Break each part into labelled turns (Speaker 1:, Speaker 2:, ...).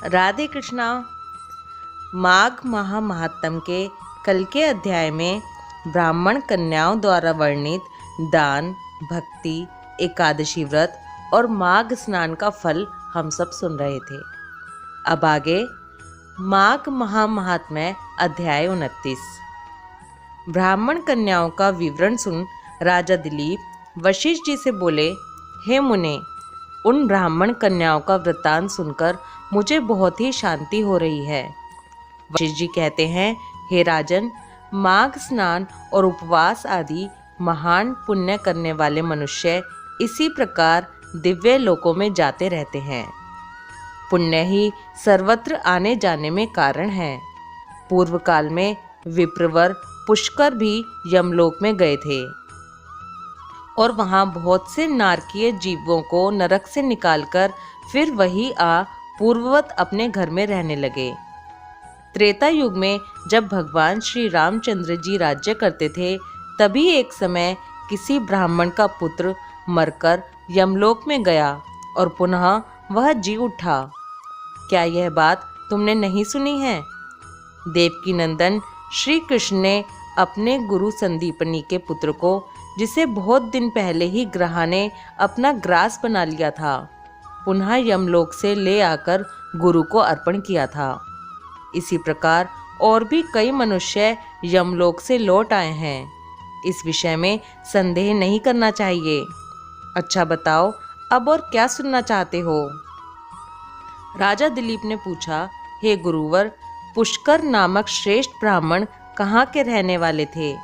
Speaker 1: राधे कृष्णा। माघ महात्म के कल के अध्याय में ब्राह्मण कन्याओं द्वारा वर्णित दान, भक्ति, एकादशी व्रत और माघ स्नान का फल हम सब सुन रहे थे। अब आगे माघ महात्म्य अध्याय 29। ब्राह्मण कन्याओं का विवरण सुन राजा दिलीप वशिष्ठ जी से बोले, हे मुने, उन ब्राह्मण कन्याओं का वृत्तांत सुनकर मुझे बहुत ही शांति हो रही है। वशिष्ठ जी कहते हैं, हे राजन, माघ स्नान और उपवास आदि महान पुण्य करने वाले मनुष्य इसी प्रकार दिव्य लोकों में जाते रहते हैं। पुण्य ही सर्वत्र आने जाने में कारण है। पूर्व काल में विप्रवर पुष्कर भी यमलोक में गए थे और वहां बहुत से नारकीय जीवों को नरक से निकालकर फिर वही पूर्ववत अपने घर में रहने लगे। त्रेता युग में जब भगवान श्री रामचंद्र जी राज्य करते थे, तभी एक समय किसी ब्राह्मण का पुत्र मरकर यमलोक में गया और पुनः वह जी उठा। क्या यह बात तुमने नहीं सुनी है? देवकी नंदन श्री कृष्ण ने अपने गुरु संदीपनी के पुत्र को, जिसे बहुत दिन पहले ही ग्रह ने अपना ग्रास बना लिया था, पुनः यमलोक से ले आकर गुरु को अर्पण किया था। इसी प्रकार और भी कई मनुष्य यमलोक से लौट आए हैं। इस विषय में संदेह नहीं करना चाहिए। अच्छा बताओ, अब और क्या सुनना चाहते हो? राजा दिलीप ने पूछा, हे गुरुवर, पुष्कर नामक श्रेष्ठ ब्राह्मण कहाँ के रहने वाले थे?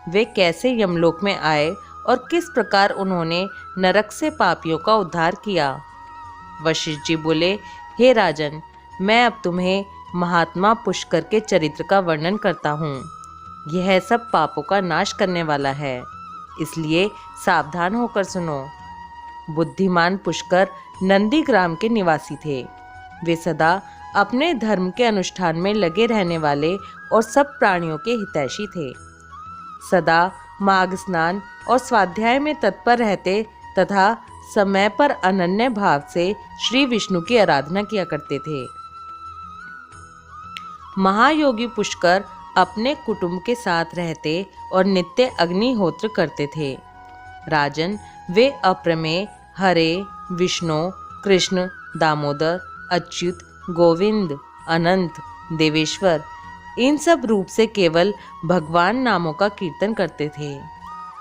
Speaker 1: वे कैसे यमलोक में आए और किस प्रकार उन्होंने नरक से पापियों का उद्धार किया? वशिष्ठ जी बोले, हे राजन, मैं अब तुम्हें महात्मा पुष्कर के चरित्र का वर्णन करता हूँ। यह सब पापों का नाश करने वाला है, इसलिए सावधान होकर सुनो। बुद्धिमान पुष्कर नंदीग्राम के निवासी थे। वे सदा अपने धर्म के अनुष्ठान में लगे रहने वाले और सब प्राणियों के हितैषी थे। सदा माघ स्नान और स्वाध्याय में तत्पर रहते तथा समय पर अनन्य भाव से श्री विष्णु की आराधना किया करते थे। महायोगी पुष्कर अपने कुटुंब के साथ रहते और नित्य अग्निहोत्र करते थे। राजन, वे अप्रमेय हरे, विष्णु, कृष्ण, दामोदर, अच्युत, गोविंद, अनंत, देवेश्वर, इन सब रूप से केवल भगवान नामों का कीर्तन करते थे।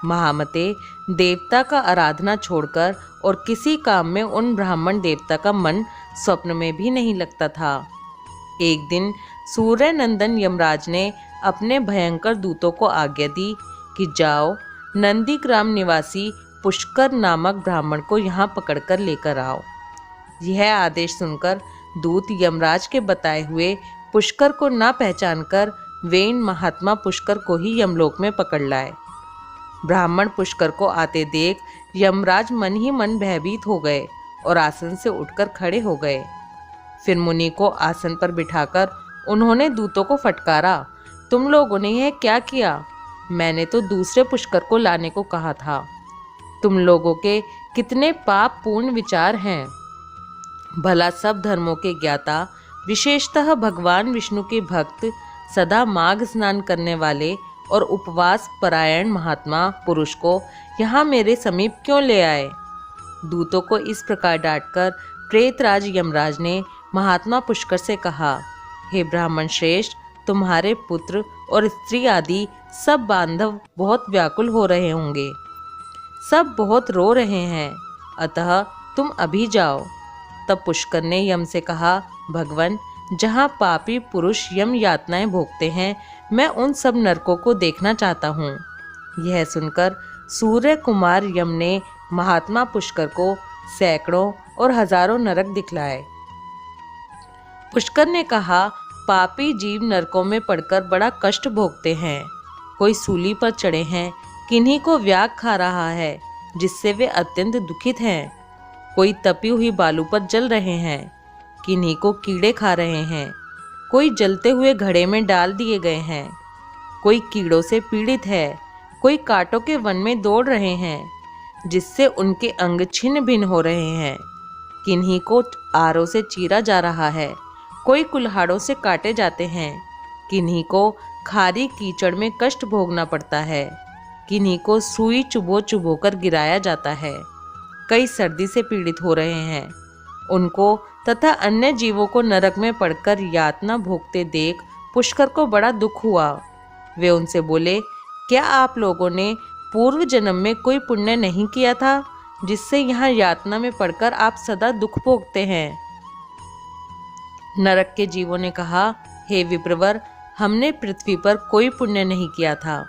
Speaker 1: महामते, देवता का आराधना छोड़कर और किसी काम में उन ब्राह्मण देवता का मन स्वप्न में भी नहीं लगता था। एक दिन सूर्य नंदन यमराज ने अपने भयंकर दूतों को आज्ञा दी कि जाओ, नंदीग्राम निवासी पुष्कर नामक ब्राह्मण को यहाँ पकड़कर लेकर आओ। यह आदेश सुनकर दूत यमराज के बताए हुए पुष्कर को न पहचानकर वे इन महात्मा पुष्कर को ही यमलोक में पकड़ लाए। ब्राह्मण पुष्कर को आते देख यमराज मन ही मन भयभीत हो गए और आसन से उठकर खड़े हो गए। फिर मुनि को आसन पर बिठाकर उन्होंने दूतों को फटकारा, तुम लोगों ने यह क्या किया? मैंने तो दूसरे पुष्कर को लाने को कहा था। तुम लोगों के कितने पाप पूर्ण विचार हैं। भला सब धर्मों के ज्ञाता, विशेषतः भगवान विष्णु के भक्त, सदा माघ स्नान करने वाले और उपवास परायण महात्मा पुरुष को यहाँ मेरे समीप क्यों ले आए? दूतों को इस प्रकार डांटकर प्रेतराज यमराज ने महात्मा पुष्कर से कहा, हे ब्राह्मण श्रेष्ठ, तुम्हारे पुत्र और स्त्री आदि सब बांधव बहुत व्याकुल हो रहे होंगे, सब बहुत रो रहे हैं, अतः तुम अभी जाओ। तब पुष्कर ने यम से कहा, भगवन, जहाँ पापी पुरुष यम यातनाएं भोगते हैं, मैं उन सब नरकों को देखना चाहता हूँ। यह सुनकर सूर्य कुमार यम ने महात्मा पुष्कर को सैकड़ों और हजारों नरक दिखलाए। पुष्कर ने कहा, पापी जीव नरकों में पड़कर बड़ा कष्ट भोगते हैं। कोई सूली पर चढ़े हैं, किन्हीं को व्याग खा रहा है जिससे वे अत्यंत दुखित हैं। कोई तपी हुई बालू पर जल रहे हैं, किन्हीं को कीड़े खा रहे हैं। कोई जलते हुए घड़े में डाल दिए गए हैं। कोई कीड़ों से पीड़ित है, कोई कांटों के वन में दौड़ रहे हैं जिससे उनके अंग छिन्न भिन्न हो रहे हैं। किन्हीं को आरों से चीरा जा रहा है, कोई कुल्हाड़ों से काटे जाते हैं, किन्हीं को खारी कीचड़ में कष्ट भोगना पड़ता है, किन्हीं को सुई चुभो चुभो कर गिराया जाता है। कई सर्दी से पीड़ित हो रहे हैं, उनको तथा अन्य जीवों को नरक में पड़कर यातना भोगते देख पुष्कर को बड़ा दुख हुआ। वे उनसे बोले, क्या आप लोगों ने पूर्व जन्म में कोई पुण्य नहीं किया था जिससे यहाँ यातना में पड़कर आप सदा दुख भोगते हैं? नरक के जीवों ने कहा, हे विप्रवर, हमने पृथ्वी पर कोई पुण्य नहीं किया था,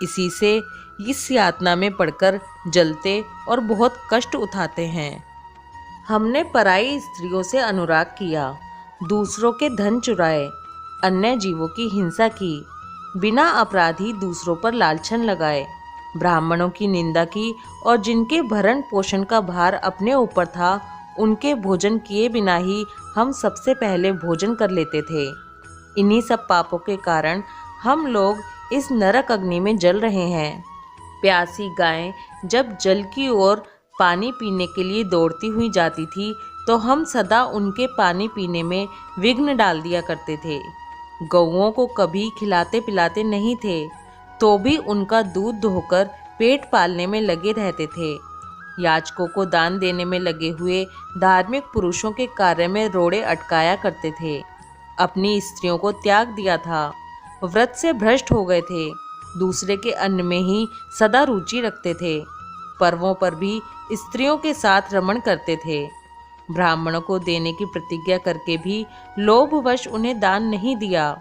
Speaker 1: इसी से इस यातना में पड़कर जलते और बहुत कष्ट उठाते हैं। हमने पराई स्त्रियों से अनुराग किया, दूसरों के धन चुराए, अन्य जीवों की हिंसा की, बिना अपराधी दूसरों पर लालछन लगाए, ब्राह्मणों की निंदा की और जिनके भरण पोषण का भार अपने ऊपर था उनके भोजन किए बिना ही हम सबसे पहले भोजन कर लेते थे। इन्हीं सब पापों के कारण हम लोग इस नरक अग्नि में जल रहे हैं। प्यासी गायें जब जल की ओर पानी पीने के लिए दौड़ती हुई जाती थी तो हम सदा उनके पानी पीने में विघ्न डाल दिया करते थे। गौओं को कभी खिलाते पिलाते नहीं थे तो भी उनका दूध दोहकर पेट पालने में लगे रहते थे। याचकों को दान देने में लगे हुए धार्मिक पुरुषों के कार्य में रोड़े अटकाया करते थे। अपनी स्त्रियों को त्याग दिया था, व्रत से भ्रष्ट हो गए थे, दूसरे के अन्न में ही सदा रुचि रखते थे, पर्वों पर भी स्त्रियों के साथ रमण करते थे, ब्राह्मणों को देने की प्रतिज्ञा करके भी लोभवश उन्हें दान नहीं दिया।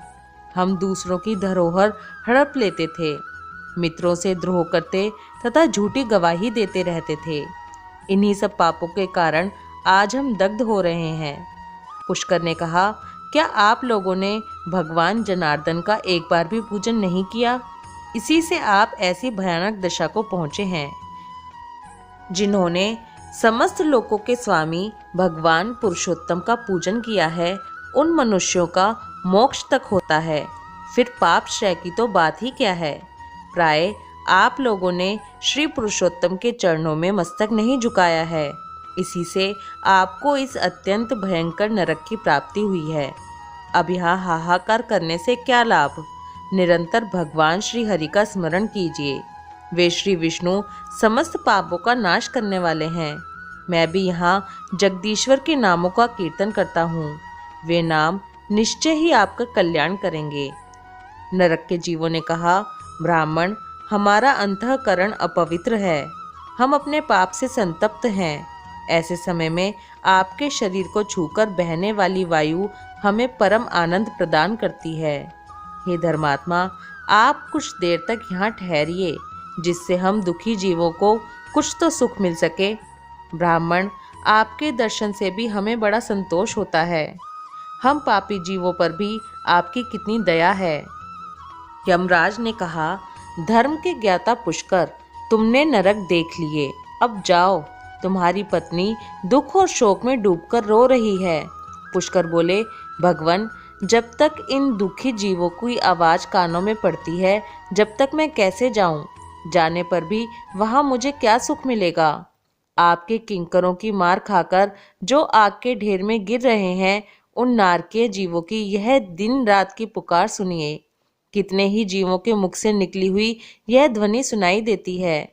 Speaker 1: हम दूसरों की धरोहर हड़प लेते थे, मित्रों से द्रोह करते तथा झूठी गवाही देते रहते थे। इन्हीं सब पापों के कारण आज हम दग्ध हो रहे हैं। पुष्कर ने कहा, क्या आप लोगों ने भगवान जनार्दन का एक बार भी पूजन नहीं किया? इसी से आप ऐसी भयानक दशा को पहुँचे हैं। जिन्होंने समस्त लोकों के स्वामी भगवान पुरुषोत्तम का पूजन किया है उन मनुष्यों का मोक्ष तक होता है, फिर पाप क्षय की तो बात ही क्या है। प्राय आप लोगों ने श्री पुरुषोत्तम के चरणों में मस्तक नहीं झुकाया है, इसी से आपको इस अत्यंत भयंकर नरक की प्राप्ति हुई है। अब यहाँ हाहाकार करने से क्या लाभ? निरंतर भगवान श्री हरि का स्मरण कीजिए, वे श्री विष्णु समस्त पापों का नाश करने वाले हैं। मैं भी यहाँ जगदीश्वर के नामों का कीर्तन करता हूँ, वे नाम निश्चय ही आपका कल्याण करेंगे। नरक के जीवों ने कहा, ब्राह्मण, हमारा अंतःकरण अपवित्र है, हम अपने पाप से संतप्त हैं। ऐसे समय में आपके शरीर को छूकर बहने वाली वायु हमें परम आनंद प्रदान करती है। हे धर्मात्मा, आप कुछ देर तक यहाँ ठहरिए, जिससे हम दुखी जीवों को कुछ तो सुख मिल सके। ब्राह्मण, आपके दर्शन से भी हमें बड़ा संतोष होता है। हम पापी जीवों पर भी आपकी कितनी दया है। यमराज ने कहा, धर्म के ज्ञाता पुष्कर, तुमने नरक देख लिए, अब जाओ, तुम्हारी पत्नी दुख और शोक में डूबकर रो रही है। पुष्कर बोले, भगवान, जब तक इन दुखी जीवों की आवाज़ कानों में पड़ती है, जब तक मैं कैसे जाऊं? जाने पर भी वहां मुझे क्या सुख मिलेगा? आपके किंकरों की मार खाकर जो आग के ढेर में गिर रहे हैं, उन नारकीय जीवों की यह दिन रात की पुकार सुनिए। कितने ही जीवों के मुख से निकली हुई यह ध्वनि सुनाई देती है,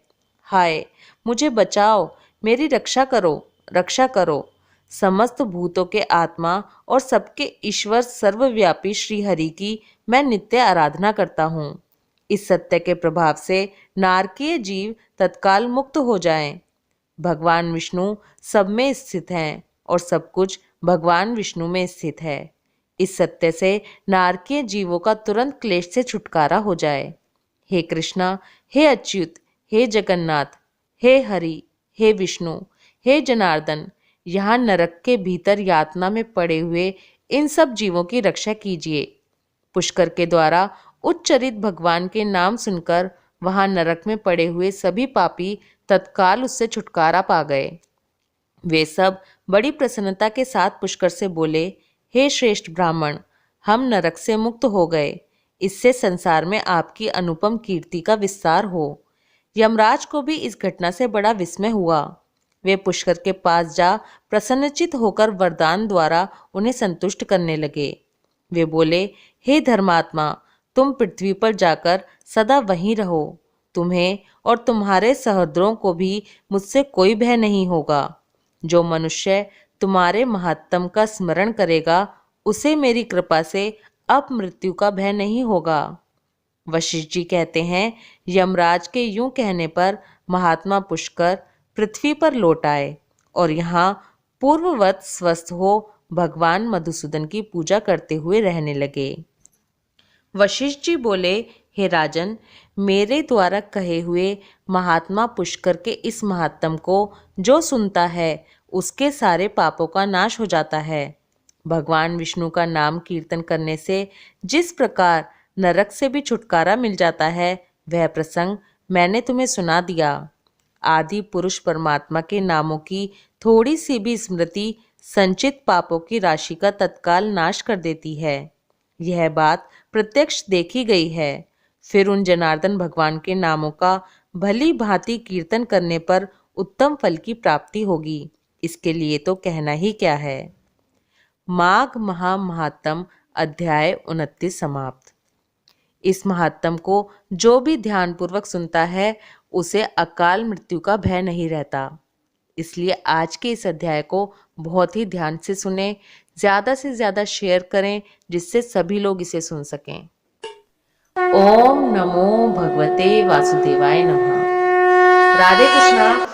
Speaker 1: हाय मुझे बचाओ, मेरी रक्षा करो, रक्षा करो। समस्त भूतों के आत्मा और सबके ईश्वर सर्वव्यापी श्री हरि की मैं नित्य आराधना करता हूँ। इस सत्य के प्रभाव से नारकीय जीव तत्काल मुक्त हो जाएं। भगवान विष्णु सब में स्थित हैं और सब कुछ भगवान विष्णु में स्थित है। इस सत्य से नारकीय जीवों का तुरंत क्लेश से छुटकारा हो जाए। हे कृष्णा, हे अच्युत, हे जगन्नाथ, हे हरि, हे विष्णु, हे जनार्दन, यहाँ नरक के भीतर यातना में पड़े हुए इन सब जीवों की रक्षा कीजिए। पुष्कर के द्वारा उच्चरित भगवान के नाम सुनकर वहां नरक में पड़े हुए सभी पापी तत्काल उससे छुटकारा पा गए। वे सब बड़ी प्रसन्नता के साथ पुष्कर से बोले, हे श्रेष्ठ ब्राह्मण, हम नरक से मुक्त हो गए, इससे संसार में आपकी अनुपम कीर्ति का विस्तार हो। यमराज को भी इस घटना से बड़ा विस्मय हुआ। वे पुष्कर के पास जा प्रसन्नचित होकर वरदान द्वारा उन्हें संतुष्ट करने लगे। वे बोले, हे धर्मात्मा, तुम पृथ्वी पर जाकर सदा वहीं रहो। तुम्हें और तुम्हारे सहोदरों को भी मुझसे कोई भय नहीं होगा। जो मनुष्य तुम्हारे महात्म का स्मरण करेगा उसे मेरी कृपा से अब मृत्यु का भय नहीं होगा। वशिष्ठ जी कहते हैं, यमराज के यूं कहने पर महात्मा पुष्कर पृथ्वी पर लौट आए और यहाँ पूर्ववत स्वस्थ हो भगवान मधुसूदन की पूजा करते हुए रहने लगे। वशिष्ठ जी बोले, हे राजन, मेरे द्वारा कहे हुए महात्मा पुष्कर के इस महात्म को जो सुनता है उसके सारे पापों का नाश हो जाता है। भगवान विष्णु का नाम कीर्तन करने से जिस प्रकार नरक से भी छुटकारा मिल जाता है, वह प्रसंग मैंने तुम्हें सुना दिया। आदि पुरुष परमात्मा के नामों की थोड़ी सी भी स्मृति संचित पापों की राशि का तत्काल नाश कर देती है। यह बात प्रत्यक्ष देखी गई है। फिर उन जनार्दन भगवान के नामों का भली भांति कीर्तन करने पर उत्तम फल की प्राप्ति होगी। इसके लिए तो कहना ही क्या है। माघ महात्म अध्याय 29 समाप्त। इस महात्म को जो भी ध्यानपूर्वक सुनता है उसे अकाल मृत्यु का भय नहीं रहता। इसलिए आज के इस अध्याय को बहुत ही ध्यान से सुने, ज़्यादा से ज़्यादा शेयर करें जिससे सभी लोग इसे सुन सकें। ओम नमो भगवते वासुदेवाय नमः। राधे कृष्णा।